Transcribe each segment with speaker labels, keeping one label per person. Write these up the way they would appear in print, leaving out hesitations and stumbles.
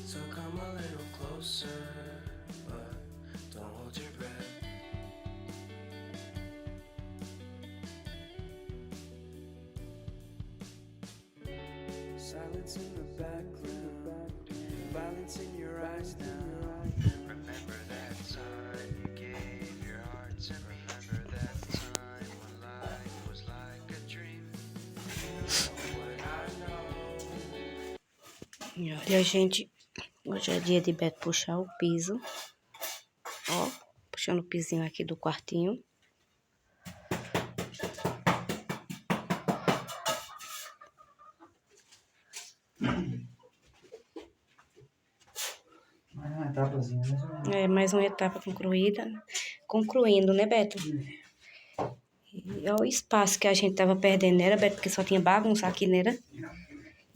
Speaker 1: So come a little closer, but don't hold your breath. Silence in the background, violence in your eyes now. Remember that time you gave your heart to me. Remember that time when life was like a dream. You know what I know.
Speaker 2: E olha, gente, hoje é dia de Beto puxar o piso. Ó, puxando o pisinho aqui do quartinho.
Speaker 3: Mais uma etapazinha, né?
Speaker 2: É, mais uma etapa concluída. Concluindo, né, Beto? E olha o espaço que a gente tava perdendo, né, Beto? Porque só tinha bagunça aqui, né?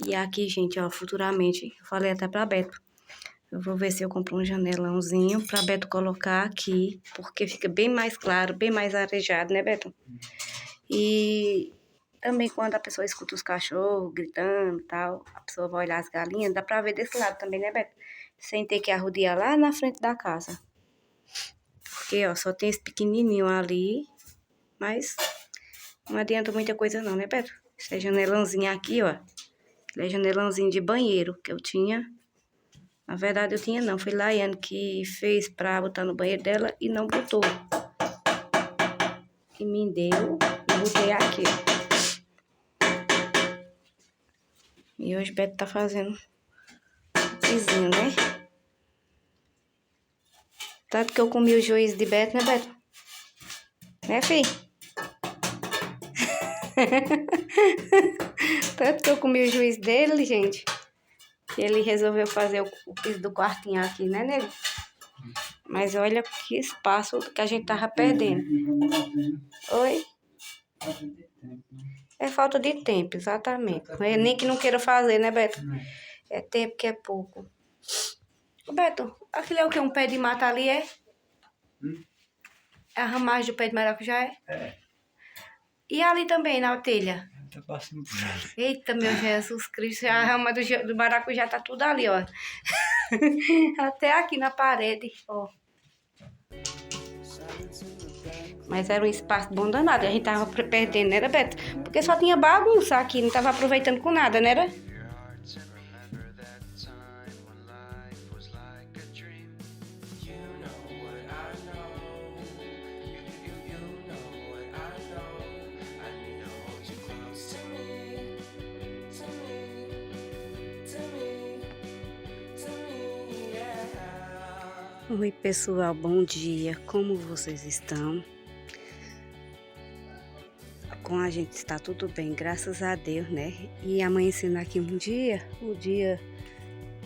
Speaker 2: E aqui, gente, ó, futuramente, eu falei até pra Beto, eu vou ver se eu compro um janelãozinho pra Beto colocar aqui, porque fica bem mais claro, bem mais arejado, né, Beto? E também quando a pessoa escuta os cachorros gritando e tal, a pessoa vai olhar as galinhas, dá pra ver desse lado também, né, Beto? Sem ter que arrodear lá na frente da casa. Porque, ó, só tem esse pequenininho ali, mas não adianta muita coisa não, né, Beto? Esse janelãozinho aqui, ó, ele é janelãozinho de banheiro que eu tinha. Na verdade, eu tinha não. Foi Laiane que fez pra botar no banheiro dela e não botou. E me deu e botei aqui, ó. E hoje Beto tá fazendo o pisinho, né? Tanto que eu comi o juiz de Beto, né, Beto? Né, filho? Tanto que eu comi o juiz dele, gente, que ele resolveu fazer o piso do quartinho aqui, né, nele? Mas olha que espaço que a gente tava perdendo. Oi? É falta de tempo, exatamente. É nem que não queira fazer, né, Beto? É tempo que é pouco. Ô, Beto, aquilo é o quê? Um pé de mata ali, é? É a ramagem do pé de maracujá, é?
Speaker 3: É.
Speaker 2: E ali também, na telha?
Speaker 3: Tá passando por ali.
Speaker 2: Eita, meu Jesus Cristo, a rama do maracujá tá tudo ali, ó. Até aqui na parede, ó. Mas era um espaço bom danado, a gente tava perdendo, né, Beto? Porque só tinha bagunça aqui, não tava aproveitando com nada, né, era? Oi, pessoal, bom dia, como vocês estão? Com a gente está tudo bem, graças a Deus, né? E amanhecendo aqui o dia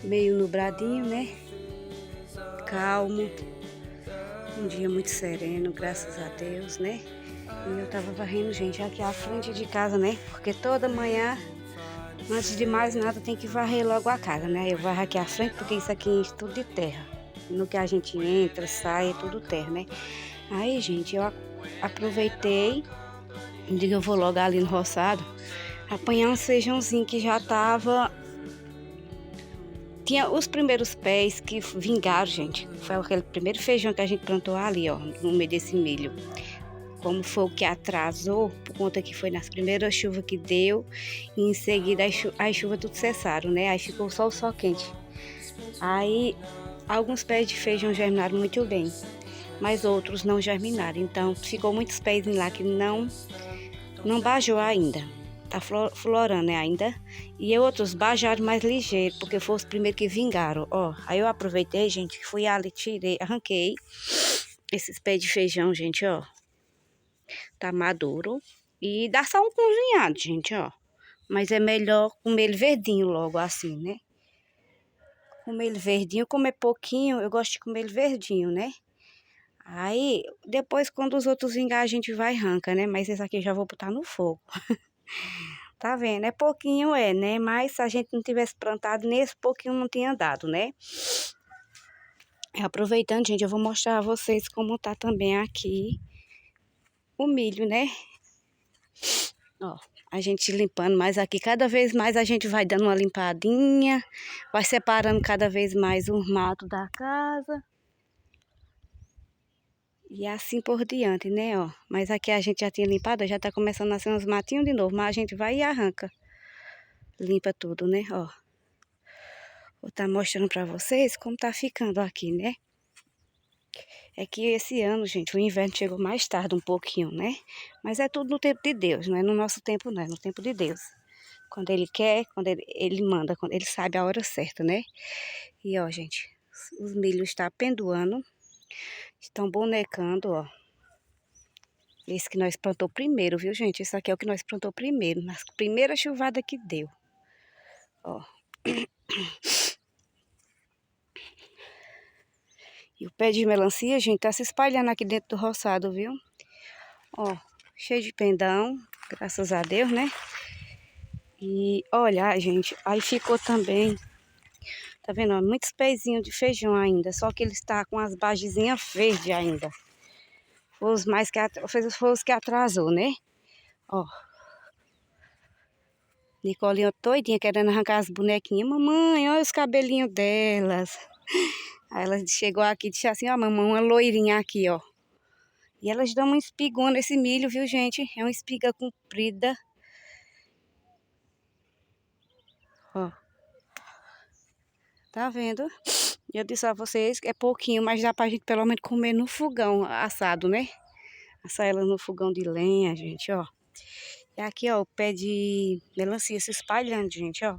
Speaker 2: meio nubladinho, né? Calmo, um dia muito sereno, graças a Deus, né? E eu tava varrendo, gente, aqui à frente de casa, né? Porque toda manhã, antes de mais nada, tem que varrer logo a casa, né? Eu varro aqui à frente porque isso aqui é tudo de terra. No que a gente entra, sai, é tudo terra, né? Aí, gente, eu aproveitei, digo, eu vou logo ali no roçado, apanhar um feijãozinho que já tava... Tinha os primeiros pés que vingaram, gente. Foi aquele primeiro feijão que a gente plantou ali, ó, no meio desse milho. Como foi o que atrasou, por conta que foi nas primeiras chuvas que deu, e em seguida as chuvas tudo cessaram, né? Aí ficou só o sol quente. Aí, alguns pés de feijão germinaram muito bem, mas outros não germinaram. Então, ficou muitos pés lá que não bajou ainda. Tá florando, né, ainda. E outros bajaram mais ligeiro, porque foram os primeiros que vingaram, ó. Aí eu aproveitei, gente, fui ali, tirei, arranquei esses pés de feijão, gente, ó. Tá maduro. E dá só um cozinhado, gente, ó. Mas é melhor comer ele verdinho logo, assim, né? Comer ele verdinho, comer pouquinho, eu gosto de comer ele verdinho, né? Aí, depois, quando os outros vingar, a gente vai e arranca, né? Mas esse aqui eu já vou botar no fogo. Tá vendo? É pouquinho, né? Mas se a gente não tivesse plantado, nesse pouquinho não tinha dado, né? Aproveitando, gente, eu vou mostrar a vocês como tá também aqui o milho, né? Ó, A gente limpando mais aqui. Cada vez mais a gente vai dando uma limpadinha. Vai separando cada vez mais o mato da casa. E assim por diante, né, ó. Mas aqui a gente já tinha limpado, já tá começando a nascer uns matinhos de novo. Mas a gente vai e arranca. Limpa tudo, né, ó. Vou estar mostrando pra vocês como tá ficando aqui, né. É que esse ano, gente, o inverno chegou mais tarde um pouquinho, né? Mas é tudo no tempo de Deus, não é no nosso tempo, não, é no tempo de Deus. Quando Ele quer, quando Ele manda, quando Ele sabe a hora certa, né? E ó, gente, os milhos estão pendoando, estão bonecando, ó. Esse que nós plantou primeiro, viu, gente? Esse aqui é o que nós plantou primeiro, na primeira chuvada que deu. Ó. E o pé de melancia, gente, tá se espalhando aqui dentro do roçado, viu? Ó, cheio de pendão, graças a Deus, né? E olha, gente, aí ficou também, tá vendo? Ó, muitos pezinhos de feijão ainda, só que ele está com as bagezinhas verdes ainda. Foi os que atrasou, né? Ó. Nicolinha doidinha querendo arrancar as bonequinhas. Mamãe, olha os cabelinhos delas. Aí ela chegou aqui e disse assim, ó, mamãe, uma loirinha aqui, ó. E elas dão uma espigona nesse milho, viu, gente? É uma espiga comprida. Ó. Tá vendo? Eu disse a vocês que é pouquinho, mas dá pra gente pelo menos comer no fogão assado, né? Assar ela no fogão de lenha, gente, ó. E aqui, ó, o pé de melancia se espalhando, gente, ó.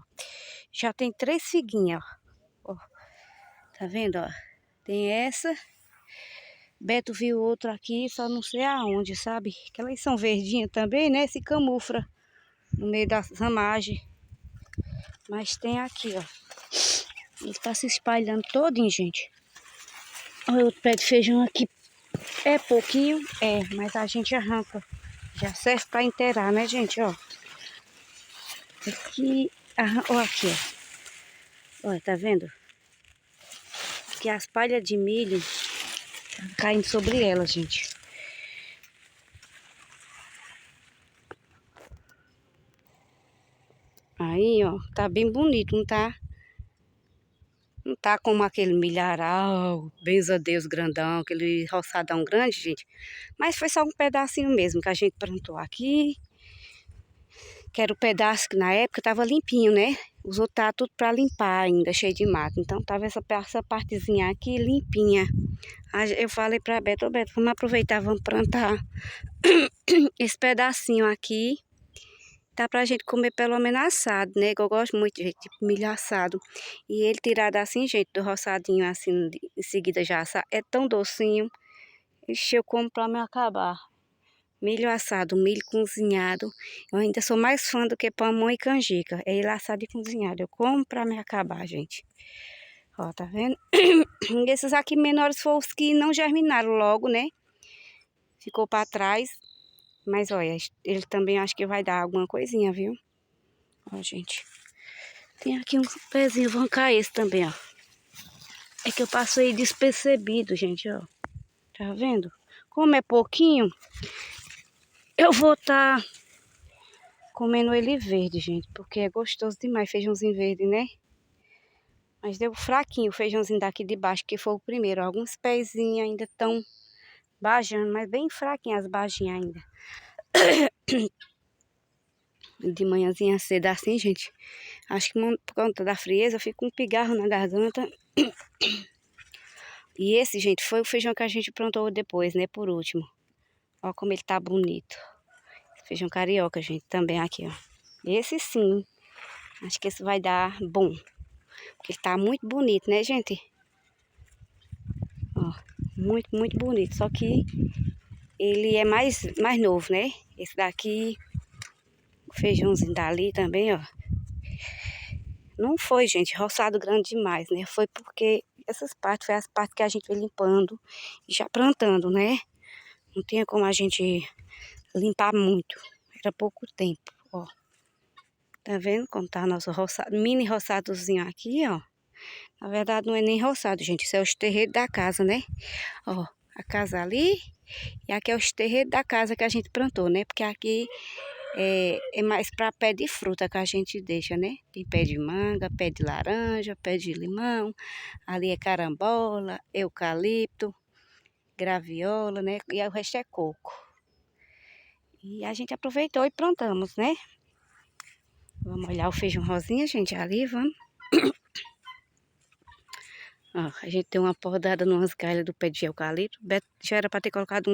Speaker 2: Já tem 3 figuinhas, ó. Tá vendo, ó? Tem essa. Beto viu outro aqui, só não sei aonde, sabe? Que elas são verdinhas também, né? Se camufla no meio da ramagem. Mas tem aqui, ó. Ele tá se espalhando todinho, gente. Olha o pé de feijão aqui. É pouquinho, mas a gente arranca. Já serve pra inteirar, né, gente, ó. Aqui, ó, aqui, ó. Olha, tá vendo? Aqui as palhas de milho caindo sobre ela, gente. Aí, ó, tá bem bonito, não tá? Não tá como aquele milharal, benza a Deus grandão, aquele roçadão grande, gente. Mas foi só um pedacinho mesmo que a gente plantou aqui. Que era o pedaço que na época tava limpinho, né? Os outros tá tudo pra limpar ainda, cheio de mato. Então tava essa partezinha aqui limpinha. Aí eu falei pra Beto, ô Beto, vamos aproveitar, vamos plantar esse pedacinho aqui. Dá pra gente comer pelo menos assado, né? Que eu gosto muito de milho assado. E ele tirado assim, gente, do roçadinho assim, em seguida já assado. É tão docinho. Ixi, eu como pra me acabar. Milho assado, milho cozinhado. Eu ainda sou mais fã do que pamonha e canjica. É ele assado e cozinhado. Eu como pra me acabar, gente. Ó, tá vendo? Esses aqui menores foram os que não germinaram logo, né? Ficou pra trás. Mas olha, ele também acho que vai dar alguma coisinha, viu? Ó, gente. Tem aqui um pezinho, vão cair esse também, ó. É que eu passei despercebido, gente, ó. Tá vendo? Como é pouquinho, eu vou estar comendo ele verde, gente. Porque é gostoso demais, feijãozinho verde, né? Mas deu fraquinho o feijãozinho daqui de baixo, que foi o primeiro. Alguns pezinhos ainda estão bajando, mas bem fraquinho as baginhas ainda. De manhãzinha cedo assim, gente. Acho que por conta da frieza, eu fico com um pigarro na garganta. E esse, gente, foi o feijão que a gente plantou depois, né? Por último. Ó como ele tá bonito. Feijão carioca, gente, também aqui, ó. Esse sim. Acho que esse vai dar bom. Porque ele tá muito bonito, né, gente? Ó, muito, muito bonito. Só que ele é mais novo, né? Esse daqui, o feijãozinho dali também, ó. Não foi, gente, roçado grande demais, né? Foi porque essas partes, foi as partes que a gente foi limpando e já plantando, né? Não tinha como a gente limpar muito. Era pouco tempo, ó. Tá vendo como tá nosso roçado, mini roçadozinho aqui, ó. Na verdade não é nem roçado, gente. Isso é os terreiros da casa, né? Ó, a casa ali e aqui é os terreiros da casa que a gente plantou, né? Porque aqui é mais para pé de fruta que a gente deixa, né? Tem pé de manga, pé de laranja, pé de limão, ali é carambola, eucalipto, graviola, né? E aí o resto é coco. E a gente aproveitou e plantamos, né? Vamos olhar o feijão rosinha, gente, ali, vamos. Ó, a gente deu uma podada numas galhas do pé de eucalipto. Beto já era para ter colocado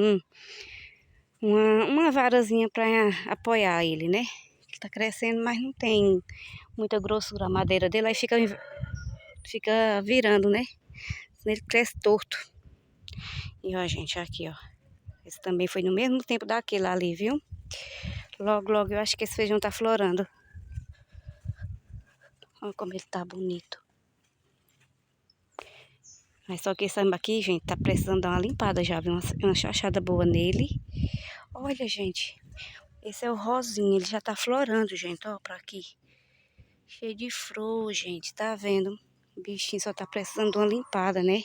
Speaker 2: uma varazinha para apoiar ele, né? Ele tá crescendo, mas não tem muita grossura a madeira dele, aí fica virando, né? Ele cresce torto. E ó, gente, aqui, ó. Esse também foi no mesmo tempo daquele ali, viu? Logo, logo, eu acho que esse feijão tá florando. Olha como ele tá bonito. Mas só que esse aqui, gente, tá precisando dar uma limpada já, viu? Uma chachada boa nele. Olha, gente. Esse é o rosinha, ele já tá florando, gente, ó, pra aqui. Cheio de flor, gente, tá vendo? O bichinho só tá precisando de uma limpada, né?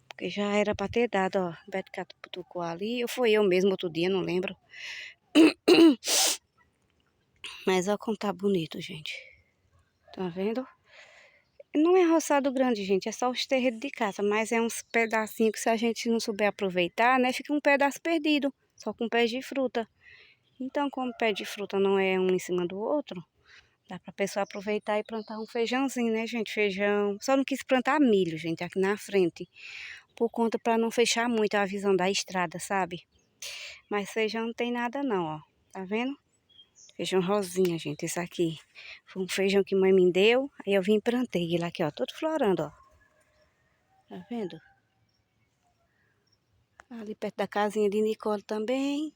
Speaker 2: Porque já era pra ter dado, ó. Beto catucou ali, ou foi eu mesmo outro dia, não lembro. Mas olha como tá bonito, gente. Tá vendo? Não é roçado grande, gente, é só os terreiros de casa, mas é uns pedacinhos que se a gente não souber aproveitar, né, fica um pedaço perdido, só com pés de fruta. Então, como pé de fruta não é um em cima do outro, dá pra pessoa aproveitar e plantar um feijãozinho, né, gente, feijão. Só não quis plantar milho, gente, aqui na frente, por conta pra não fechar muito a visão da estrada, sabe? Mas feijão não tem nada não, ó, tá vendo? Feijão rosinha, gente, esse aqui. Foi um feijão que mãe me deu, aí eu vim e plantei ele aqui, ó, todo florando, ó. Tá vendo? Ali perto da casinha de Nicole também.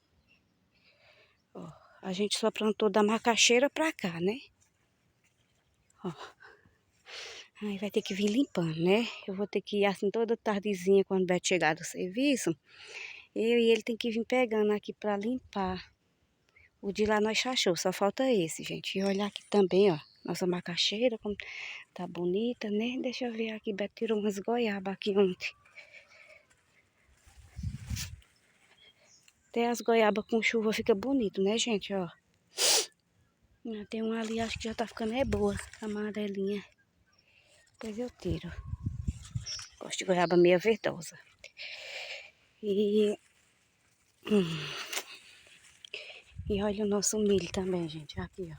Speaker 2: Ó, a gente só plantou da macaxeira pra cá, né? Ó. Aí vai ter que vir limpando, né? Eu vou ter que ir assim toda tardezinha quando o Beto chegar do serviço. Eu e ele tem que vir pegando aqui pra limpar. O de lá nós chachou, só falta esse, gente. E olhar aqui também, ó. Nossa macaxeira, como tá bonita, né? Deixa eu ver aqui, Beto tirou umas goiabas aqui ontem. Até as goiabas com chuva fica bonito, né, gente, ó. Tem uma ali, acho que já tá ficando boa, amarelinha. Depois eu tiro. Gosto de goiaba meia verdosa. E... E olha o nosso milho também, gente, aqui, ó.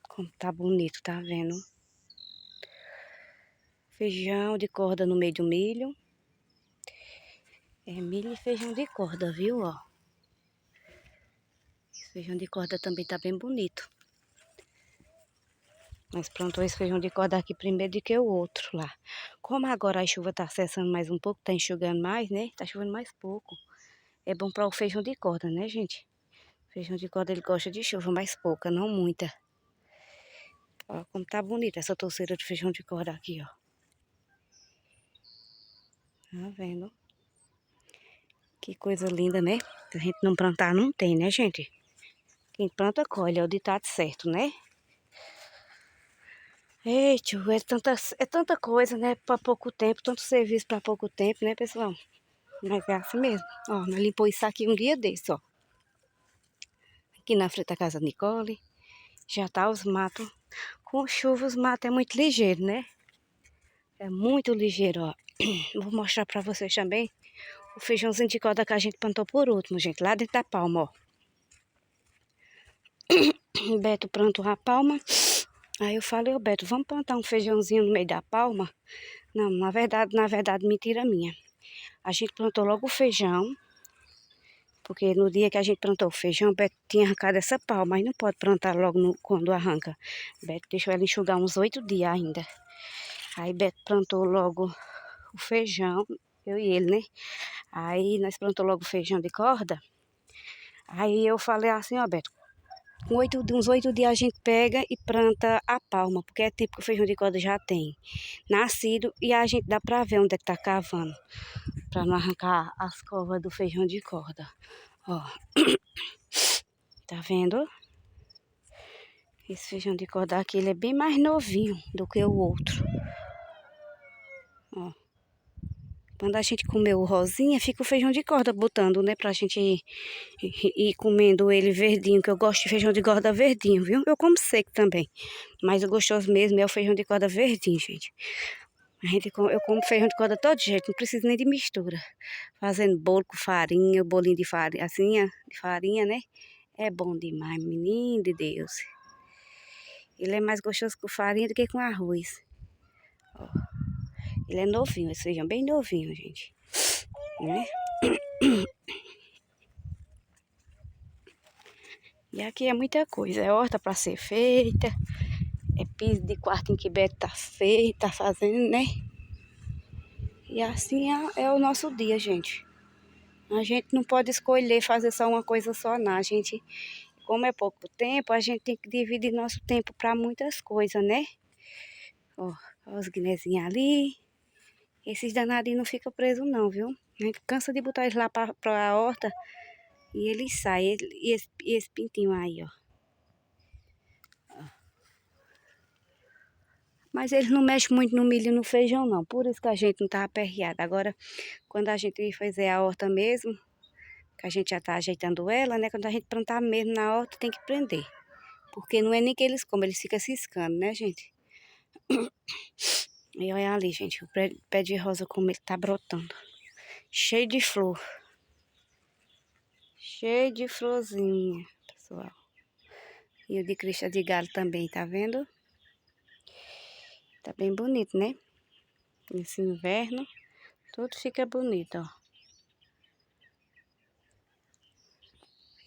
Speaker 2: Como tá bonito, tá vendo? Feijão de corda no meio do milho. É milho e feijão de corda, viu, ó. Esse feijão de corda também tá bem bonito. Nós plantamos esse feijão de corda aqui primeiro do que o outro lá. Como agora a chuva tá cessando mais um pouco, tá enxugando mais, né? Tá chovendo mais pouco. É bom para o feijão de corda, né, gente? Feijão de corda ele gosta de chuva, mais pouca, não muita. Ó como tá bonita essa touceira de feijão de corda aqui, ó. Tá vendo? Que coisa linda, né? Se a gente não plantar, não tem, né, gente? Quem planta, colhe, é o ditado certo, né? Eita, é tanta coisa, né? Pra pouco tempo, tanto serviço pra pouco tempo, né, pessoal? Mas é assim mesmo. Ó, nós limpou isso aqui um dia desse, ó. Aqui na frente da casa da Nicole. Já tá os matos. Com chuva, os matos é muito ligeiro, né? É muito ligeiro, ó. Vou mostrar pra vocês também o feijãozinho de corda que a gente plantou por último, gente. Lá dentro da palma, ó. O Beto plantou a palma. Aí eu falei, ô Beto, vamos plantar um feijãozinho no meio da palma? Não, na verdade, mentira minha. A gente plantou logo o feijão. Porque no dia que a gente plantou o feijão, o Beto tinha arrancado essa palma. Mas não pode plantar logo quando arranca. O Beto deixou ela enxugar uns 8 dias ainda. Aí Beto plantou logo o feijão, eu e ele, né? Aí nós plantamos logo o feijão de corda. Aí eu falei assim, ó Beto, uns 8 dias a gente pega e planta a palma, porque é tipo que o feijão de corda já tem nascido e a gente dá pra ver onde é que tá cavando, pra não arrancar as covas do feijão de corda. Ó, tá vendo? Esse feijão de corda aqui, ele é bem mais novinho do que o outro. Ó. Quando a gente comeu o rosinha, fica o feijão de corda botando, né? Pra gente ir comendo ele verdinho, que eu gosto de feijão de corda verdinho, viu? Eu como seco também. Mas o gostoso mesmo é o feijão de corda verdinho, gente. Eu como feijão de corda todo jeito, não precisa nem de mistura. Fazendo bolo com farinha, bolinho de farinha, assim, de farinha, né? É bom demais, menino de Deus. Ele é mais gostoso com farinha do que com arroz. Ó, ele é novinho, esse feijão bem novinho, gente. Né? E aqui é muita coisa, é horta para ser feita, é piso de quarto em que Beto tá feito, tá fazendo, né? E assim é o nosso dia, gente. A gente não pode escolher fazer só uma coisa só, não. A gente, como é pouco tempo, a gente tem que dividir nosso tempo para muitas coisas, né? Ó, os guinezinhos ali. Esses danadinhos não ficam presos não, viu? A gente cansa de botar eles lá para a horta e eles saem. E esse pintinho aí, ó. Mas eles não mexem muito no milho e no feijão, não. Por isso que a gente não tá aperreado. Agora, quando a gente fizer a horta mesmo, que a gente já tá ajeitando ela, né? Quando a gente plantar mesmo na horta, tem que prender. Porque não é nem que eles comem, eles ficam ciscando, né, gente? E olha ali, gente, o pé de rosa como ele tá brotando. Cheio de flor. Cheio de florzinha, pessoal. E o de crista de galho também, tá vendo? Tá bem bonito, né? Nesse inverno, tudo fica bonito, ó.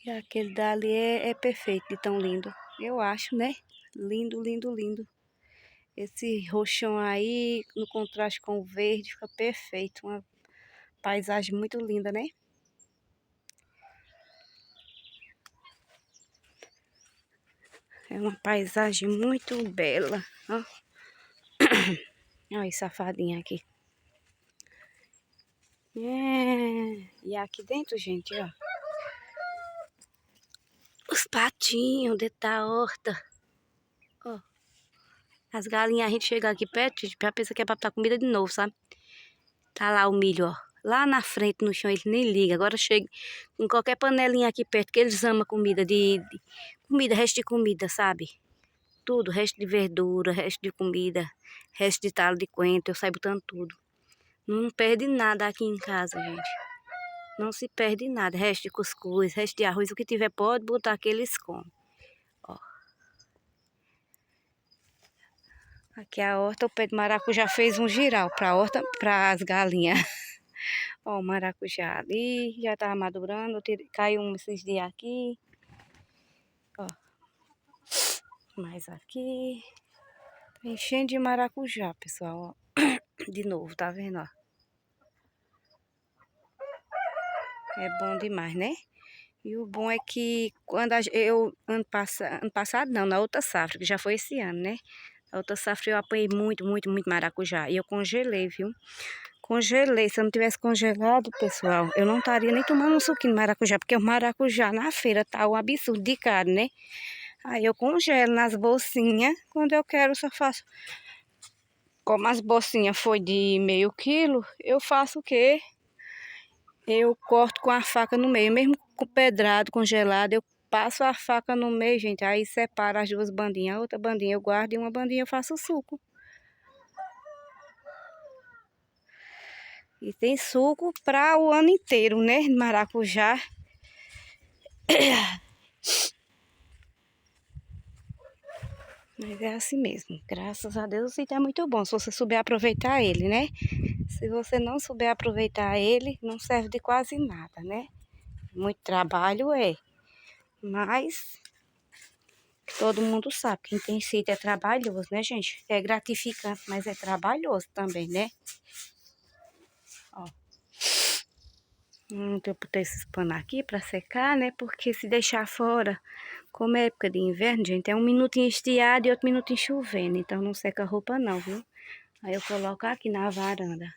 Speaker 2: E aquele dali é perfeito, de tão lindo. Eu acho, né? Lindo, lindo, lindo. Esse roxão aí, no contraste com o verde, fica perfeito. Uma paisagem muito linda, né? É uma paisagem muito bela, ó. Olha esse safadinho aqui. E aqui dentro, gente, ó. Os patinhos dentro da horta. Ó. As galinhas, a gente chega aqui perto, já pensa que é pra botar comida de novo, sabe? Tá lá o milho, ó. Lá na frente, no chão, eles nem ligam. Agora chega com qualquer panelinha aqui perto, que eles amam comida comida, resto de comida, sabe? Tudo, resto de verdura, resto de comida, resto de talo de coentro, eu saio botando tudo. Não perde nada aqui em casa, gente. Não se perde nada. Resto de cuscuz, resto de arroz, o que tiver pode botar que eles comem. Ó. Aqui a horta, o pé de maracujá fez um giral para a horta, para as galinhas. Ó, o maracujá ali, já tava madurando, caiu esses dias aqui. Ó. Mais aqui. Tá enchendo de maracujá, pessoal, ó. De novo, tá vendo, ó? É bom demais, né? E o bom é que quando ano passado não, na outra safra, que já foi esse ano, né? Na outra safra eu apanhei muito, muito, muito maracujá. E eu congelei, viu? Congelei. Se eu não tivesse congelado, pessoal, eu não estaria nem tomando um suquinho de maracujá, porque o maracujá na feira tá um absurdo de caro, né? Aí eu congelo nas bolsinhas. Quando eu quero, só faço. Como as bolsinhas foi de meio quilo, eu faço o quê? Eu corto com a faca no meio, mesmo com pedrado, congelado, eu passo a faca no meio, gente, aí separo as duas bandinhas. A outra bandinha eu guardo e uma bandinha eu faço suco. E tem suco para o ano inteiro, né? Maracujá. Mas é assim mesmo. Graças a Deus o sítio é muito bom, se você souber aproveitar ele, né? Se você não souber aproveitar ele, não serve de quase nada, né? Muito trabalho é. Mas todo mundo sabe, quem tem sítio é trabalhoso, né, gente? É gratificante, mas é trabalhoso também, né? Ó. Eu botei esses panos aqui pra secar, né? Porque se deixar fora, como é época de inverno, gente, é um minutinho estiado e outro minutinho chovendo. Então não seca a roupa não, viu? Aí eu coloco aqui na varanda.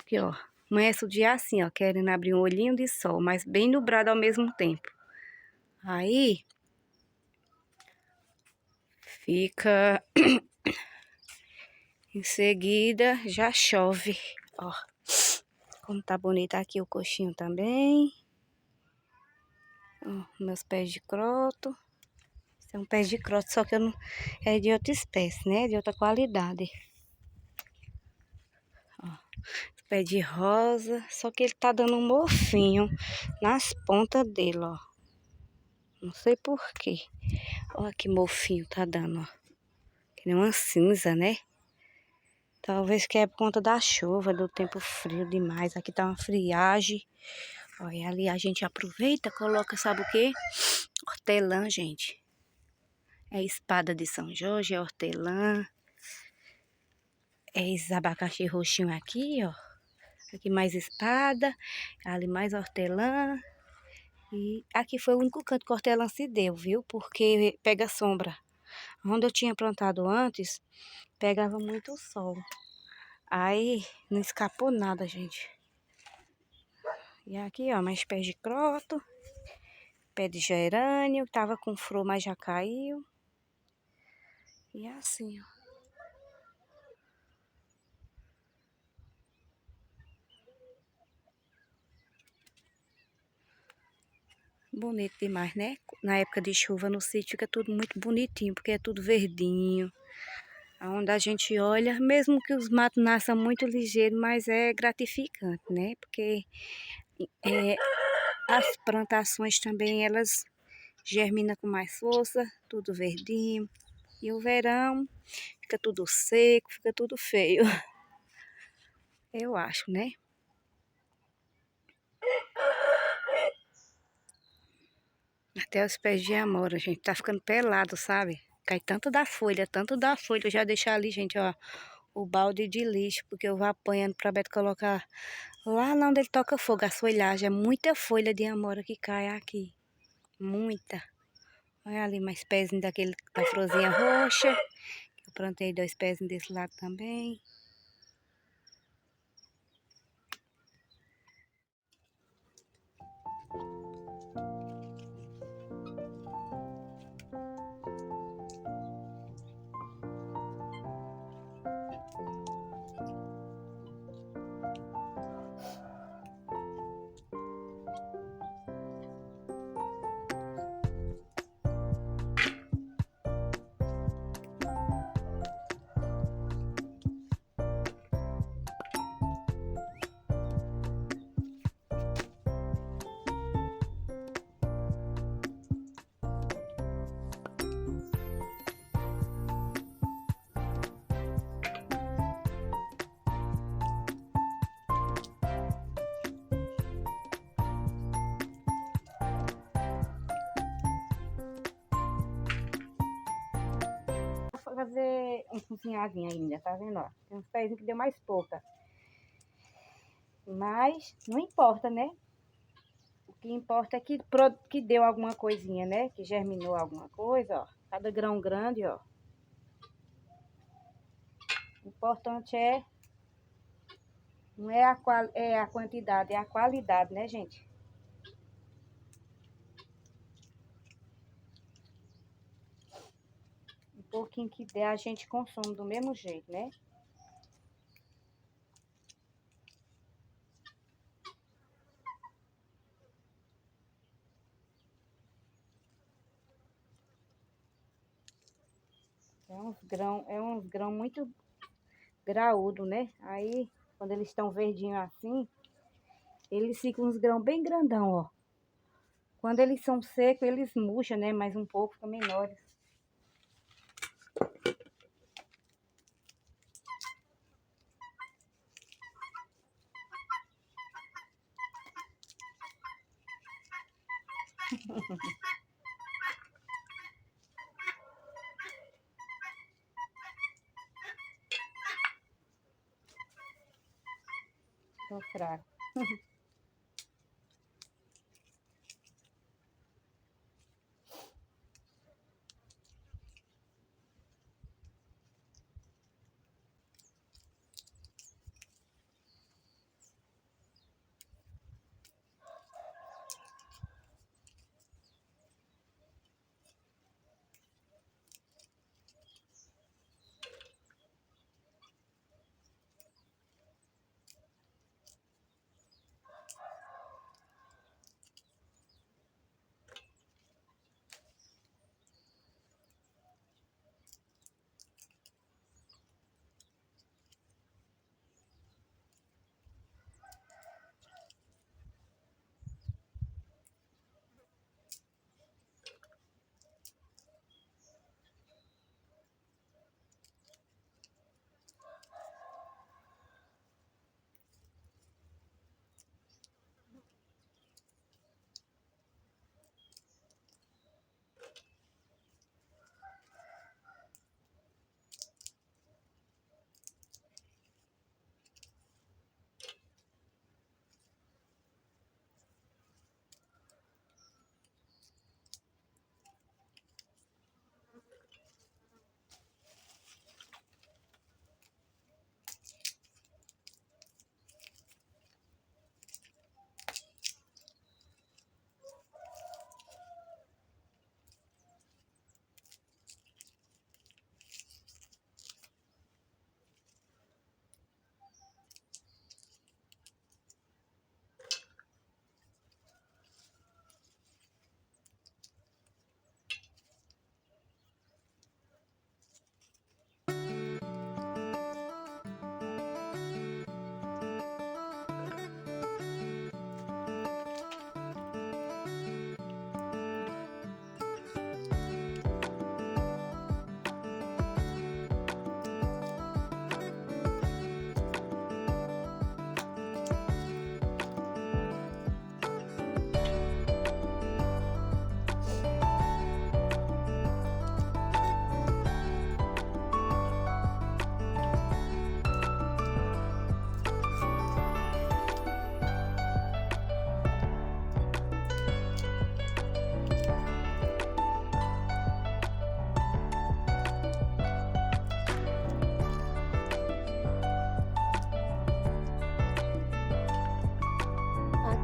Speaker 2: Aqui, ó. Amanhece o dia assim, ó, querendo abrir um olhinho de sol, mas bem nublado ao mesmo tempo. Aí fica... Em seguida já chove, ó. Como tá bonito aqui o coxinho também. Ó, meus pés de croto. São pés de croto, só que eu não... é de outra espécie, né? De outra qualidade. Ó, pé de rosa. Só que ele tá dando um mofinho nas pontas dele, ó. Não sei por quê. Olha que mofinho tá dando, ó. Que nem uma cinza, né? Talvez que é por conta da chuva, do tempo frio demais. Aqui tá uma friagem. Olha, ali a gente aproveita, coloca, sabe o quê? Hortelã, gente. É espada de São Jorge, é hortelã. É esse abacaxi roxinho aqui, ó. Aqui mais espada. Ali mais hortelã. E aqui foi o único canto que a hortelã se deu, viu? Porque pega sombra. Onde eu tinha plantado antes, pegava muito sol. Aí não escapou nada, gente. E aqui, ó, mais pés de croto. Pé de gerânio. Tava com flor, mas já caiu. E assim, ó. Bonito demais, né? Na época de chuva no sítio fica tudo muito bonitinho, porque é tudo verdinho. Onde a gente olha, mesmo que os matos nasçam muito ligeiros, mas é gratificante, né? Porque as plantações também, elas germinam com mais força, tudo verdinho. E o verão fica tudo seco, fica tudo feio. Eu acho, né? Até os pés de amora, gente, tá ficando pelado, sabe? Cai tanto da folha, tanto da folha. Eu já deixei ali, gente, ó, o balde de lixo, porque eu vou apanhando pra Beto colocar lá onde ele toca fogo, as folhagens. É muita folha de amora que cai aqui. Muita. Olha ali mais pezinho daquele da florzinha roxa. Eu plantei 2 pezinhos desse lado também. Vou fazer um cozinhadinho ainda, tá vendo, ó? Tem uns pezinhos que deu mais pouca. Mas não importa, né? O que importa é que deu alguma coisinha, né? Que germinou alguma coisa, ó. Cada grão grande, ó. O importante não é a quantidade, é a qualidade, né, gente? Um pouquinho que der, a gente consome do mesmo jeito, né? É uns grão muito graúdo, né? Aí, quando eles estão verdinhos assim, eles ficam uns grãos bem grandão, ó. Quando eles são secos, eles murcham, né? Mais um pouco, ficam menores. Tão fraco.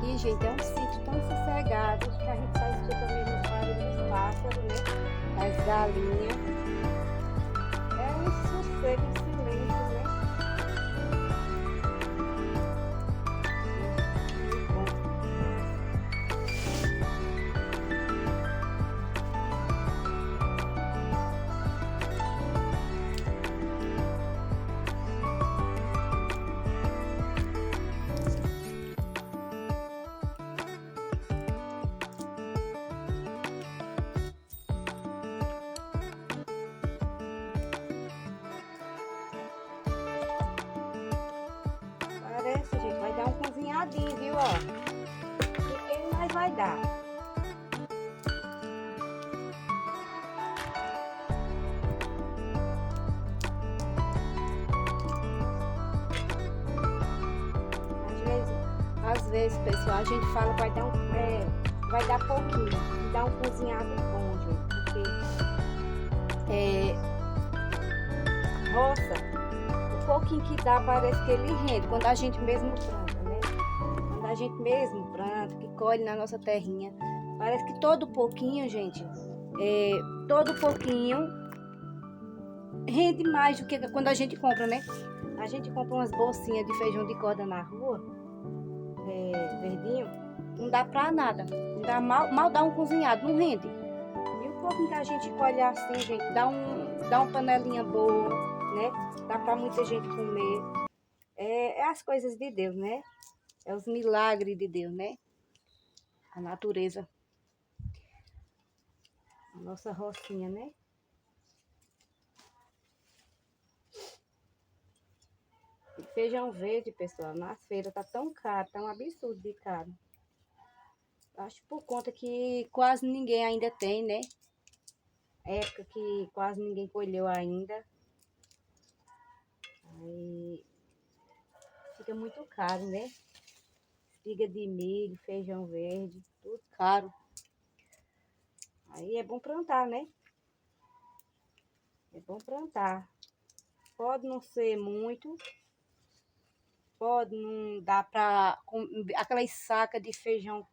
Speaker 2: Aqui, gente, é um sítio tão sossegado que a gente só escuta mesmo os barulhos dos pássaros, né? Das galinhas. É um sossego, um silêncio, né? Muito bom. Parece, gente, vai dar um cozinhadinho, viu, ó? Pequeno, mas vai dar. Às vezes, pessoal, a gente fala que vai dar vai dar pouquinho, dá um cozinhado bom, gente, porque roça, o pouquinho que dá parece que ele rende, quando a gente mesmo planta, né? Quando a gente mesmo planta, que colhe na nossa terrinha, parece que todo pouquinho, gente, todo pouquinho rende mais do que quando a gente compra, né? A gente compra umas bolsinhas de feijão de corda na rua, verdinho, não dá pra nada, não dá mal dá um cozinhado, não rende. E o pouquinho que a gente colhe assim, gente, dá uma panelinha boa, né? Dá pra muita gente comer. É as coisas de Deus, né? É os milagres de Deus, né? A natureza. A nossa rocinha, né? E feijão verde, pessoal, nas feiras tá tão caro, tá um absurdo de caro. Acho por conta que quase ninguém ainda tem, né? Época que quase ninguém colheu ainda. Aí fica muito caro, né? Espiga de milho, feijão verde, tudo caro. Aí é bom plantar, né? É bom plantar. Pode não ser muito, pode não dar para aquelas sacas de feijão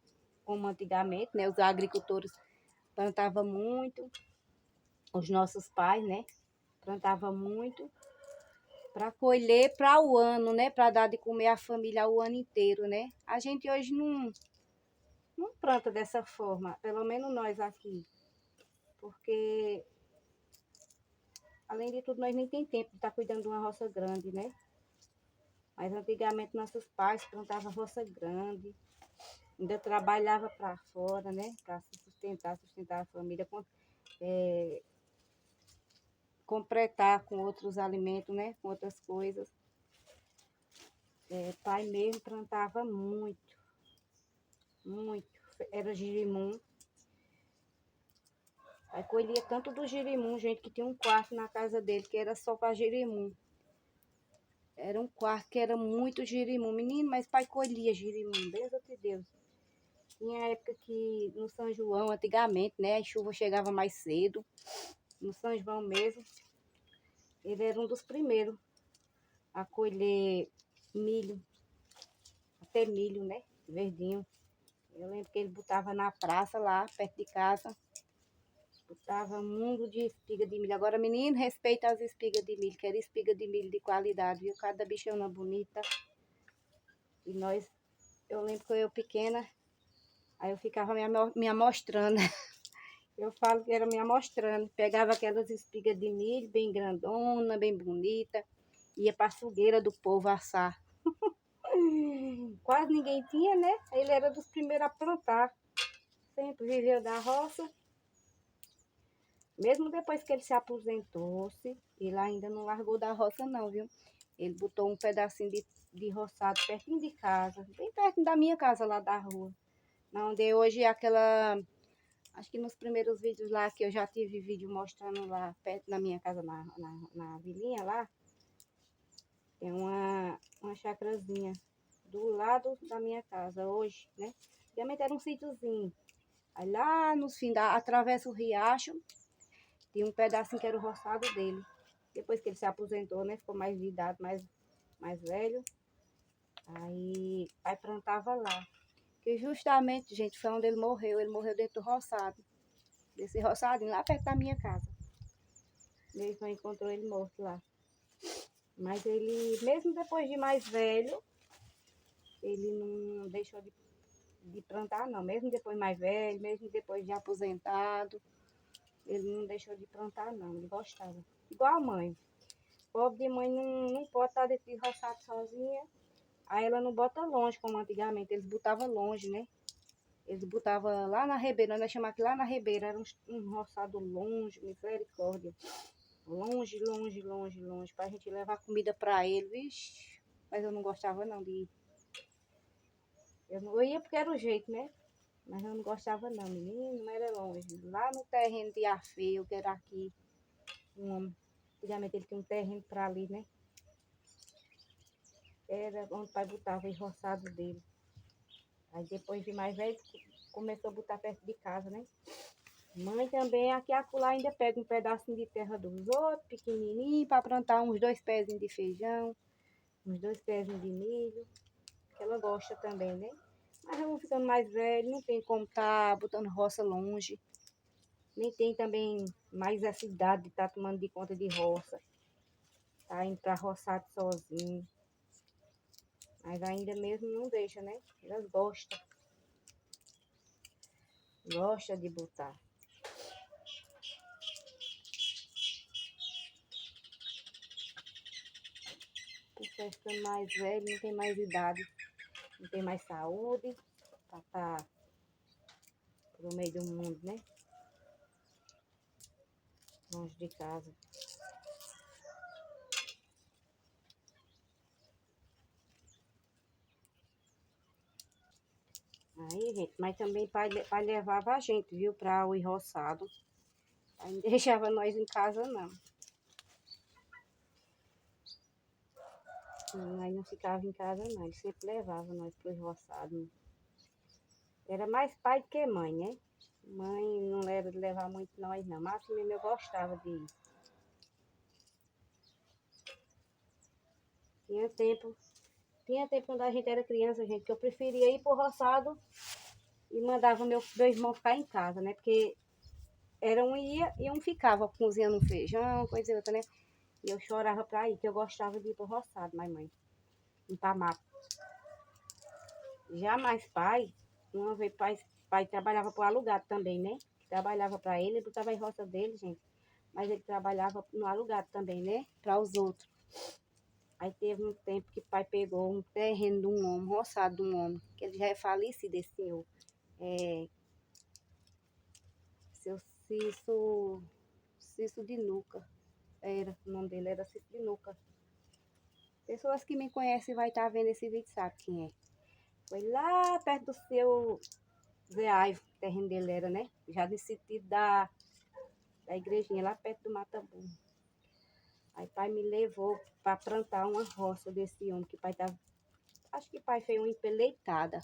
Speaker 2: como antigamente, né? Os agricultores plantavam muito, os nossos pais, né? Plantavam muito para colher para o ano, né? Para dar de comer à família o ano inteiro, né? A gente hoje não planta dessa forma, pelo menos nós aqui, porque além de tudo nós nem tem tempo de estar cuidando de uma roça grande, né? Mas antigamente nossos pais plantavam roça grande, ainda trabalhava para fora, né? Para se sustentar a família, completar com outros alimentos, né? Com outras coisas. Pai mesmo plantava muito, muito. Era girimum. Aí colhia tanto do girimum, gente, que tinha um quarto na casa dele que era só para girimum. Era um quarto que era muito girimum. Menino, mas pai colhia girimum, Deus de Deus. Tinha época que no São João, antigamente, né, a chuva chegava mais cedo. No São João mesmo, ele era um dos primeiros a colher milho, até milho, né, verdinho. Eu lembro que ele botava na praça lá, perto de casa, botava um mundo de espiga de milho. Agora, menino, respeita as espigas de milho, que era espiga de milho de qualidade, viu? Cada bichona bonita. E eu lembro que eu pequena, aí eu ficava me amostrando. Eu falo que era me amostrando. Pegava aquelas espigas de milho bem grandona, bem bonita. Ia para a fogueira do povo assar. Quase ninguém tinha, né? Ele era dos primeiros a plantar. Sempre viveu da roça. Mesmo depois que ele se aposentou-se, ele ainda não largou da roça não, viu? Ele botou um pedacinho de roçado pertinho de casa, bem perto da minha casa lá da rua. Onde hoje é aquela... Acho que nos primeiros vídeos lá, que eu já tive vídeo mostrando lá perto da minha casa, na vilinha lá, tem uma chacrazinha do lado da minha casa hoje, né? Antigamente era um sítiozinho. Aí lá nos fins, atravessa o riacho, tinha um pedacinho que era o roçado dele. Depois que ele se aposentou, né? Ficou mais de idade, mais velho. Aí plantava lá. Que justamente, gente, foi onde ele morreu. Ele morreu dentro do roçado. Desse roçadinho, lá perto da minha casa. Minha irmã encontrou ele morto lá. Mas ele, mesmo depois de mais velho, ele não deixou de plantar, não. Mesmo depois mais velho, mesmo depois de aposentado, ele não deixou de plantar, não. Ele gostava. Igual a mãe. Pobre de mãe não pode estar dentro de roçado sozinha. Aí ela não bota longe, como antigamente. Eles botavam longe, né? Eles botavam lá na Ribeira, nós chamamos aqui lá na Ribeira, era um roçado longe, misericórdia. Longe, longe, longe, longe, pra gente levar comida pra ele, vixe. Mas eu não gostava não de ir. Eu ia porque era o jeito, né? Mas eu não gostava não, menino, não era longe. Lá no terreno de Afeu, que era aqui, um homem, antigamente ele tinha um terreno pra ali, né? Era onde o pai botava os roçados dele. Aí depois de mais velho, começou a botar perto de casa, né? Mãe também, aqui e acolá ainda pega um pedacinho de terra dos outros, pequenininho, para plantar uns 2 pezinhos de feijão, uns 2 pezinhos de milho, que ela gosta também, né? Mas eu vou ficando mais velho, não tem como tá botando roça longe, nem tem também mais essa idade de estar tomando de conta de roça, tá indo para roçado sozinho. Mas ainda mesmo não deixa, né? Elas gostam de botar. Porque ficando mais velho, não tem mais idade, não tem mais saúde, para estar pro meio do mundo, né? Longe de casa. Aí, gente, mas também pai levava a gente, viu, para o roçado. Aí não deixava nós em casa, não. Aí não ficava em casa, não. Ele sempre levava nós para o roçado. Era mais pai do que mãe, né? Mãe não era de levar muito nós, não. Mas assim mesmo eu gostava de ir. Tinha tempo quando a gente era criança, gente, que eu preferia ir pro roçado e mandava meu irmão ficar em casa, né? Porque era um ia e um ficava cozinhando um feijão, coisa e outra, né? E eu chorava pra ir, que eu gostava de ir pro roçado, mãe, ir pra mata. Já mais pai, uma vez pai trabalhava pro alugado também, né? Trabalhava pra ele botava em roça dele, gente. Mas ele trabalhava no alugado também, né? Para os outros. Aí teve um tempo que pai pegou um terreno de um homem, roçado de um homem, que ele já é falecido, esse senhor. É, seu Cício de Nuca. Era, o nome dele era Cício de Nuca. Pessoas que me conhecem vai estar vendo esse vídeo, sabe quem é. Foi lá perto do seu Zé Aivo, o terreno dele era, né? Já no sentido da igrejinha, lá perto do Matabu. Aí pai me levou para plantar uma roça desse homem, que pai tava. Acho que pai fez uma empeleitada.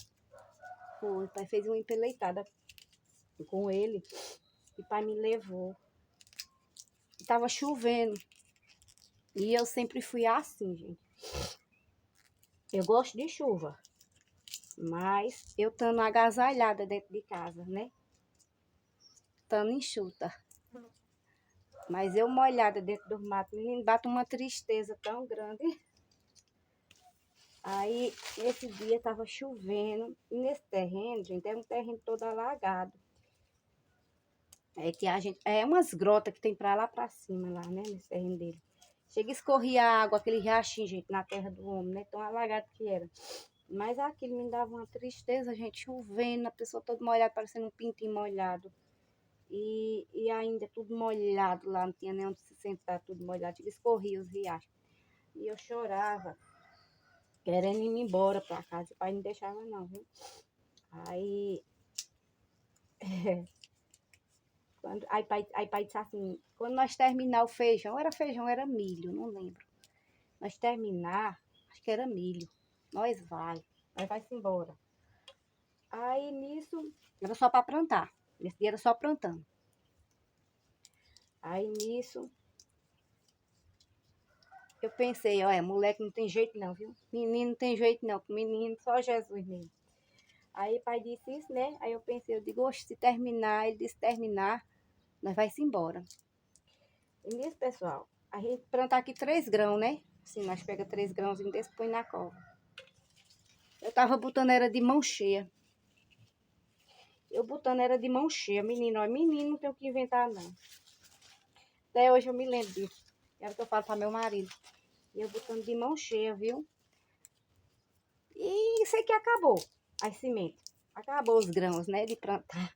Speaker 2: Foi, pai fez uma empeleitada com ele. E pai me levou. E tava chovendo. E eu sempre fui assim, gente. Eu gosto de chuva. Mas eu estando agasalhada dentro de casa, né? Estando enxuta. Mas eu molhada dentro do mato, menino, bate uma tristeza tão grande. Aí, nesse dia, tava chovendo. E nesse terreno, gente, é um terreno todo alagado. É que a gente... É umas grotas que tem pra lá pra cima, lá, né? Nesse terreno dele. Chega e escorria água, aquele riachinho, gente, na terra do homem, né? Tão alagado que era. Mas aquilo me dava uma tristeza, gente, chovendo, a pessoa toda molhada, parecendo um pintinho molhado. E ainda tudo molhado lá, não tinha nem onde se sentar, tudo molhado. Escorria os riachos. E eu chorava, querendo ir embora pra casa. O pai não deixava não, viu? Aí, aí pai disse assim, quando nós terminar o feijão, era milho, não lembro. Nós terminar, acho que era milho. Nós vai-se embora. Aí nisso, era só para plantar. Nesse dia era só plantando. Aí nisso, eu pensei, olha, moleque não tem jeito não, viu? Menino não tem jeito não, menino só Jesus mesmo. Aí o pai disse isso, né? Aí eu pensei, eu digo, oxe, se terminar, ele disse terminar, nós vai se embora. E nisso, pessoal, a gente planta aqui 3 grãos, né? Assim, nós pega 3 grãos e desse põe na cova. Eu tava botando era de mão cheia. Eu botando era de mão cheia, menino, ó, menino, não tem o que inventar, não. Até hoje eu me lembro disso. Era o que eu falo para meu marido. E eu botando de mão cheia, viu? E isso aqui acabou, as sementes. Acabou os grãos, né, de plantar.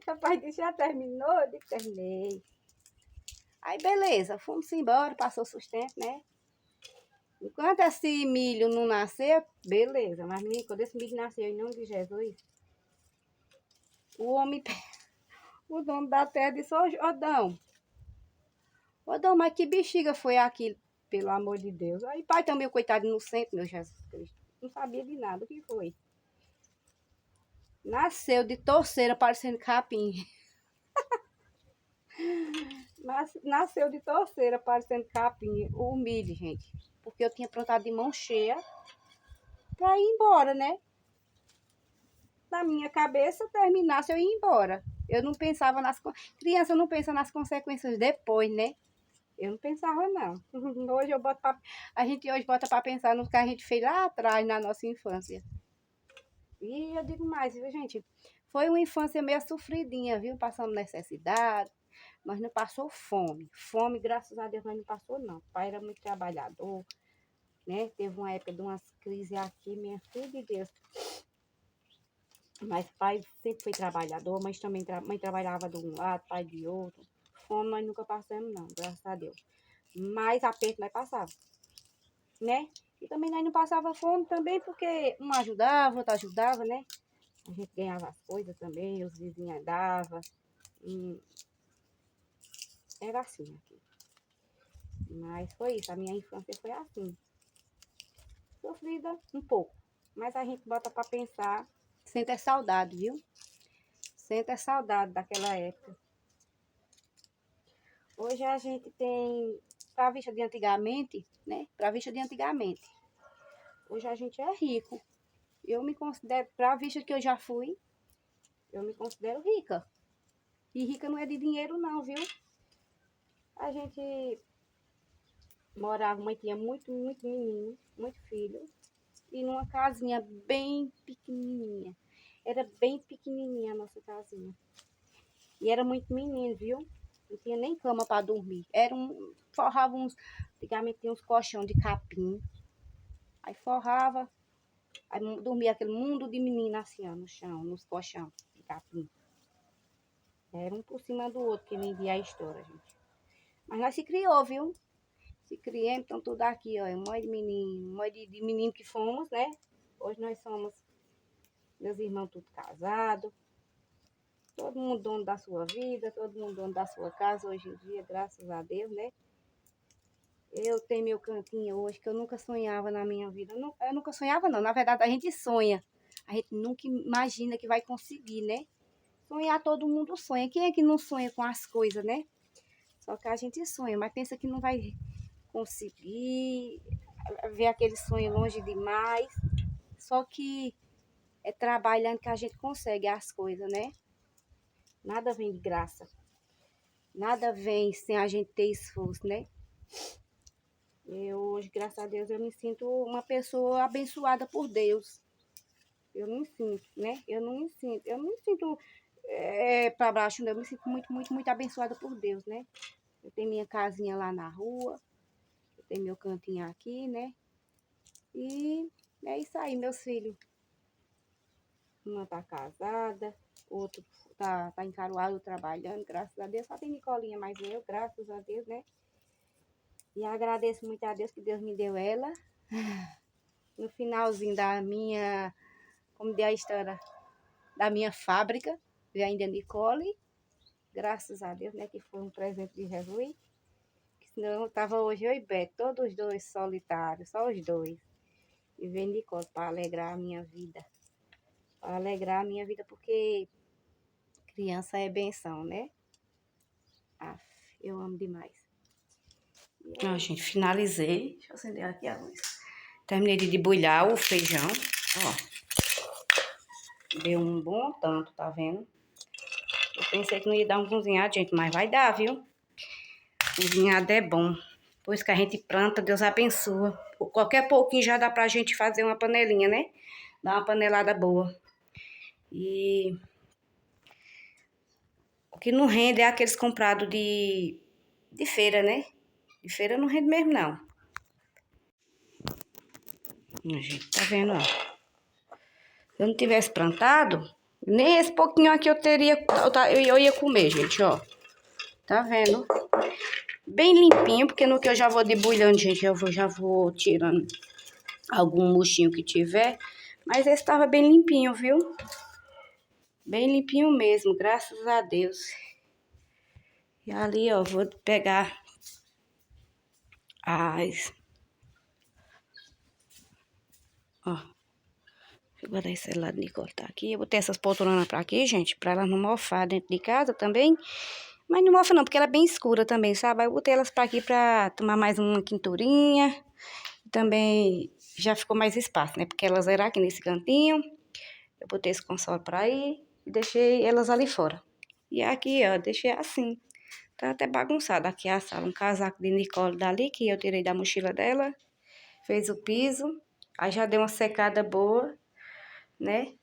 Speaker 2: Rapaz, disse, já terminou? Eu disse, terminei. Aí, beleza, fomos embora, passou o sustento, né? Enquanto esse milho não nascer, beleza. Mas, menino, quando esse milho nasceu, em nome de Jesus, o homem, o dono da terra disse, ô Dão, mas que bexiga foi aquilo, pelo amor de Deus? Aí, pai também, coitado inocente, meu Jesus Cristo. Não sabia de nada, o que foi? Nasceu de torceira, parecendo capim. Nasceu de torceira, parecendo capim, o milho, gente. Porque eu tinha plantado de mão cheia pra ir embora, né? Na minha cabeça, terminasse, eu ia embora. Eu não pensava nas... Criança não pensa nas consequências depois, né? Eu não pensava, não. Hoje eu boto pra... A gente hoje bota pra pensar no que a gente fez lá atrás, na nossa infância. E eu digo mais, viu, gente? Foi uma infância meio sofridinha, viu? Passando necessidade. Nós não passou fome. Fome, graças a Deus, nós não passou, não. O pai era muito trabalhador, né? Teve uma época de umas crises aqui, minha filha de Deus. Mas pai sempre foi trabalhador, mas também mãe trabalhava de um lado, pai de outro. Fome nós nunca passamos, não, graças a Deus. Mas aperto nós passava, né? E também nós não passava fome também, porque um ajudava, outro ajudava, né? A gente ganhava as coisas também, os vizinhos davam. Era assim aqui. Mas foi isso, a minha infância foi assim. Sofrida um pouco, mas a gente bota pra pensar, sente saudade, viu? Sente saudade daquela época. Hoje a gente tem, pra vista de antigamente, né? Pra vista de antigamente. Hoje a gente é rico. Eu me considero, pra vista que eu já fui, eu me considero rica. E rica não é de dinheiro não, viu? A gente morava, mãe tinha muito menino, muito filho. E numa casinha bem pequenininha. Era bem pequenininha a nossa casinha. E era muito menino, viu? Não tinha nem cama para dormir. Forrava uns, antigamente tinha uns colchão de capim. Aí forrava, aí dormia aquele mundo de menino assim, ó, no chão, nos colchão de capim. Era um por cima do outro, que nem via a história, gente. Mas nós se criou, viu? Se criamos, então tudo aqui, ó, um monte de menino, um monte de menino que fomos, né? Hoje nós somos, meus irmãos tudo casados. Todo mundo dono da sua vida, todo mundo dono da sua casa hoje em dia, graças a Deus, né? Eu tenho meu cantinho hoje que eu nunca sonhava na minha vida. Eu nunca sonhava, não. Na verdade, a gente sonha. A gente nunca imagina que vai conseguir, né? Sonhar todo mundo sonha. Quem é que não sonha com as coisas, né? Só que a gente sonha, mas pensa que não vai conseguir ver aquele sonho longe demais. Só que é trabalhando que a gente consegue as coisas, né? Nada vem de graça. Nada vem sem a gente ter esforço, né? Eu hoje, graças a Deus, eu me sinto uma pessoa abençoada por Deus. Eu me sinto, né? Eu não me sinto para baixo, não. Eu me sinto muito abençoada por Deus, né? Eu tenho minha casinha lá na rua, eu tenho meu cantinho aqui, né? E é isso aí, meus filhos. Uma tá casada, outro tá em Caruaru trabalhando, graças a Deus. Só tem Nicolinha mais eu, graças a Deus, né? E agradeço muito a Deus que Deus me deu ela. No finalzinho da minha, como diz a história, da minha fábrica, veio ainda Nicole. Graças a Deus, né? Que foi um presente de Jesus. Que senão eu tava hoje eu e Beto, todos os dois solitários, só os dois. E veio Nicole para alegrar a minha vida. Para alegrar a minha vida, porque criança é benção, né? Aff, eu amo demais. Ó, gente, finalizei. Deixa eu acender aqui a luz. Terminei de debulhar o feijão, ó. Deu um bom tanto, tá vendo? Eu pensei que não ia dar um cozinhado, gente, mas vai dar, viu? Cozinhado é bom. Depois que a gente planta, Deus abençoa. Qualquer pouquinho já dá pra gente fazer uma panelinha, né? Dar uma panelada boa. E o que não rende é aqueles comprados de feira, né? De feira não rende mesmo, não. Gente, tá vendo, ó? Se eu não tivesse plantado, nem esse pouquinho aqui eu teria, eu ia comer, gente, ó. Tá vendo? Bem limpinho, porque no que eu já vou debulhando, gente, já vou tirando algum murchinho que tiver. Mas esse tava bem limpinho, viu? Bem limpinho mesmo, graças a Deus. E ali, ó, vou pegar as... Ó, deixa eu botar esse lado de cortar aqui. Eu botei essas poltronas pra aqui, gente, pra elas não mofar dentro de casa também. Mas não mofa não, porque ela é bem escura também, sabe? Aí eu botei elas pra aqui pra tomar mais uma quinturinha. Também já ficou mais espaço, né? Porque elas eram aqui nesse cantinho. Eu botei esse console pra ir e deixei elas ali fora. E aqui, ó, deixei assim. Tá até bagunçado aqui a sala. Um casaco de Nicole dali, que eu tirei da mochila dela. Fez o piso. Aí já deu uma secada boa, né?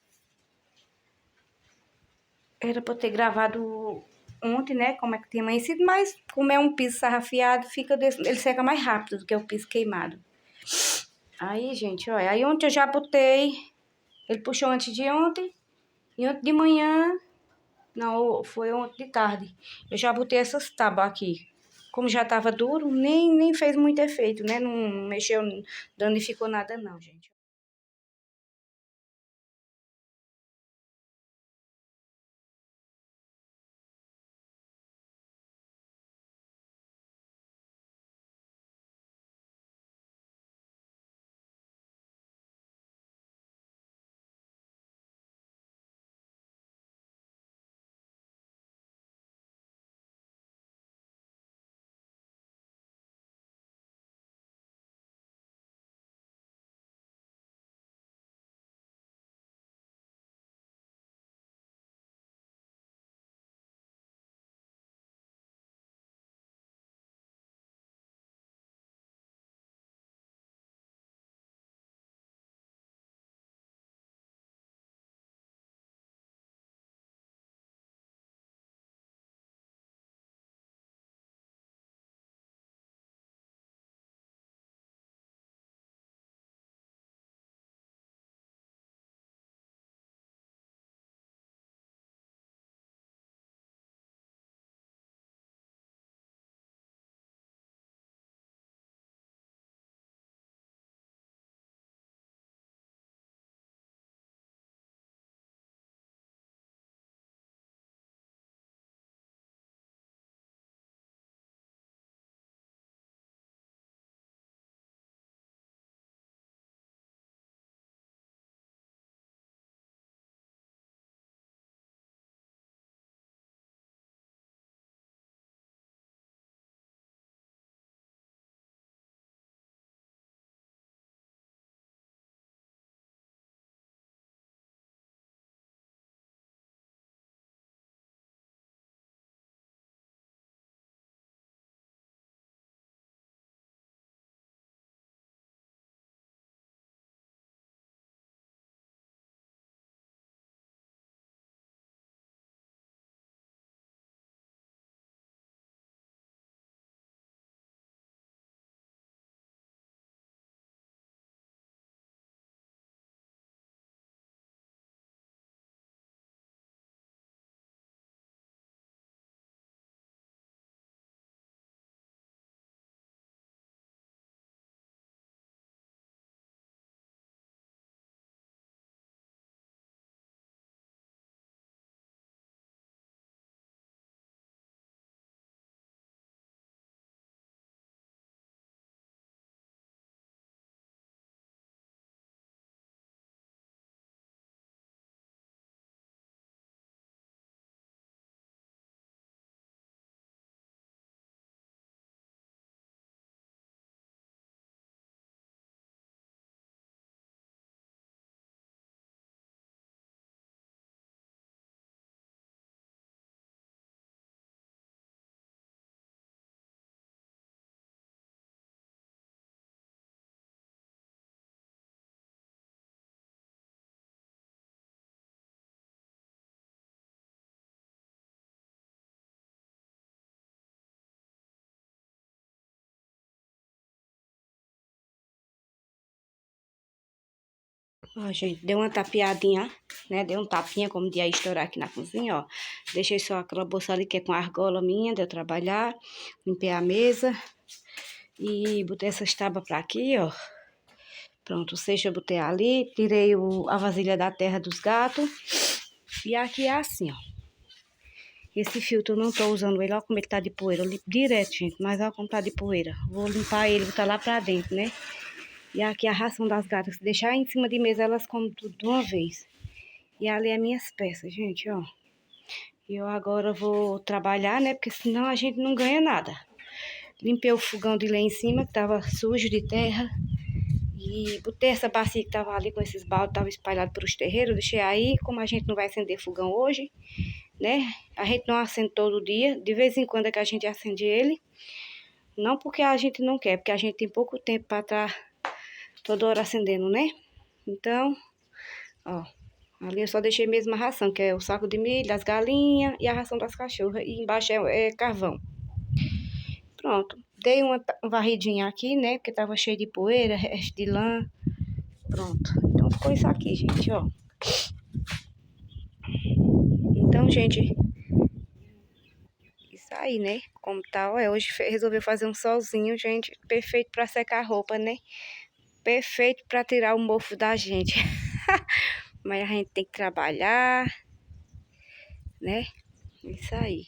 Speaker 2: Era pra eu ter gravado ontem, né? Como é que tinha amanhecido. Mas como é um piso sarrafiado, ele seca mais rápido do que o piso queimado. Aí, gente, olha. Aí ontem eu já botei... Ele puxou antes de ontem. E ontem de manhã... Não, foi ontem de tarde. Eu já botei essas tábuas aqui. Como já tava duro, nem fez muito efeito, né? Não mexeu, danificou nada não, gente. Ó, gente, deu uma tapeadinha, né? Deu um tapinha, como de ia estourar aqui na cozinha, ó. Deixei só aquela bolsa ali que é com a argola minha de eu trabalhar. Limpei a mesa. E botei essas tábuas pra aqui, ó. Pronto, o seixo eu botei ali. Tirei a vasilha da terra dos gatos. E aqui é assim, ó. Esse filtro eu não tô usando ele, ó como ele tá de poeira. Eu limpo direto, gente, mas ó como tá de poeira. Vou limpar ele, botar lá pra dentro, né? E aqui a ração das gatas. Se deixar em cima de mesa, elas comem tudo de uma vez. E ali é minhas peças, gente, ó. E eu agora vou trabalhar, né? Porque senão a gente não ganha nada. Limpei o fogão de lá em cima, que tava sujo de terra. E botei essa bacia que tava ali com esses baldes, tava espalhado pelos terreiros. Deixei aí, como a gente não vai acender fogão hoje, né? A gente não acende todo dia. De vez em quando é que a gente acende ele. Não porque a gente não quer, porque a gente tem pouco tempo para estar toda hora acendendo, né? Então, ó, ali eu só deixei mesmo a ração, que é o saco de milho, das galinhas e a ração das cachorras. E embaixo é carvão. Pronto. Dei uma varridinha aqui, né? Porque tava cheio de poeira, resto de lã. Pronto. Então ficou isso aqui, gente, ó. Então, gente, isso aí, né? Como tá, ó, hoje resolveu fazer um solzinho, gente. Perfeito pra secar a roupa, né? Perfeito pra tirar o mofo da gente. Mas a gente tem que trabalhar, né? Isso aí.